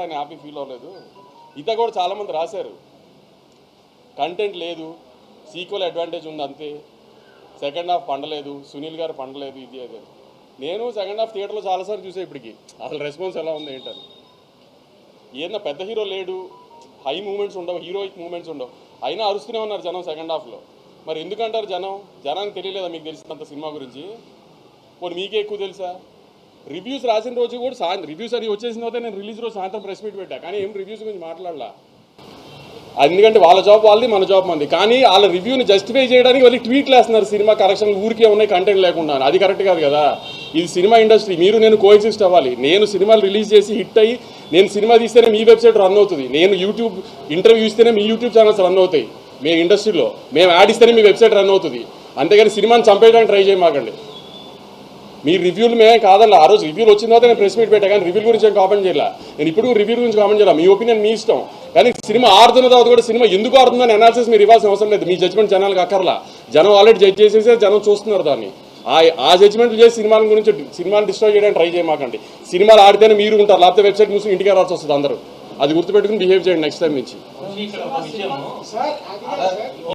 ఆయన happy feel అవ్వలేదు. ఇత కూడా చాలామంది రాశారు, కంటెంట్ లేదు, సీక్వెల్ అడ్వాంటేజ్ ఉంది అంతే, సెకండ్ హాఫ్ పండలేదు, సునీల్ గారు పండలేదు, ఇది అదే. నేను సెకండ్ హాఫ్ థియేటర్లో చాలాసార్లు చూసే ఇప్పటికి అసలు రెస్పాన్స్ ఎలా ఉంది ఏంటని. ఏదన్నా పెద్ద హీరో లేడు, హై మూమెంట్స్ ఉండవు, హీరోయిక్ మూమెంట్స్ ఉండవు, అయినా అరుస్తూనే ఉన్నారు జనం సెకండ్ హాఫ్లో. మరి ఎందుకంటారు జనానికి తెలియలేదా మీకు తెలిసినంత సినిమా గురించి? పోనీ మీకే ఎక్కువ తెలుసా? రివ్యూస్ రాసిన రోజు కూడా రివ్యూస్ అది వచ్చేసిన తర్వాత నేను రిలీజ్ రోజు సాయంత్రం ప్రెస్ మీట్ పెట్టా, కానీ ఏం రివ్యూస్ గురించి మాట్లాడలా. ఎందుకంటే వాళ్ళ జాబ్ వాళ్ళది, మన జాబ్ మంది. కానీ వాళ్ళ రివ్యూని జస్టిఫై చేయడానికి వాళ్ళు ట్వీట్లు వేస్తున్నారు, సినిమా కరెక్షన్లు ఊరికే ఉన్నాయి కంటెంట్ లేకుండా. అది కరెక్ట్ కాదు కదా. ఇది సినిమా ఇండస్ట్రీ, మీరు నేను కోఎగ్జిస్ట్ అవ్వాలి. నేను సినిమాలు రిలీజ్ చేసి హిట్ అయ్యి నేను సినిమా తీస్తేనే మీ వెబ్సైట్ రన్ అవుతుంది, నేను యూట్యూబ్ ఇంటర్వ్యూ ఇస్తేనే మీ యూట్యూబ్ ఛానల్స్ రన్ అవుతాయి. మేము ఇండస్ట్రీలో మేము యాడ్ ఇస్తేనే మీ వెబ్సైట్ రన్ అవుతుంది. అంతేగాని సినిమాని చంపేయడానికి ట్రై చేయమాకండి. మీ రివ్యూలు మేమే కాదల్లా. ఆ రోజు రివ్యూలు వచ్చిన తర్వాత నేను ప్రెస్ మీట్ పెట్టా, కానీ రివ్యూల గురించి ఏం కామెంట్ చేయాల. నేను ఇప్పుడు రివ్యూ గురించి కామెంట్ చేయాలి, మీ ఒపీనియన్ మీ ఇష్టం. కానీ సినిమా ఆడుతున్న తర్వాత కూడా సినిమా ఎందుకు ఆడుతుందని అనాలిసిస్ మీరు ఇవ్వాల్సిన అవసరం లేదు. మీ జడ్జ్మెంట్ జనాలకు అక్కర్లా. జనం ఆల్రెడీ జడ్జ్ చేసేసి జనం చూస్తున్నారు దాన్ని. ఆ జడ్జ్మెంట్లు చేసి సినిమాల గురించి సినిమాని డిస్ట్రాయ్ చేయడానికి ట్రై చేయమాకండి. సినిమాలు ఆడితేనే మీరు ఉంటారు, లేకపోతే వెబ్సైట్ మూసి ఇంటికి రావాల్సి వస్తుంది అందరూ. అది గుర్తుపెట్టుకుని బిహేవ్ చేయండి నెక్స్ట్ టైం నుంచి.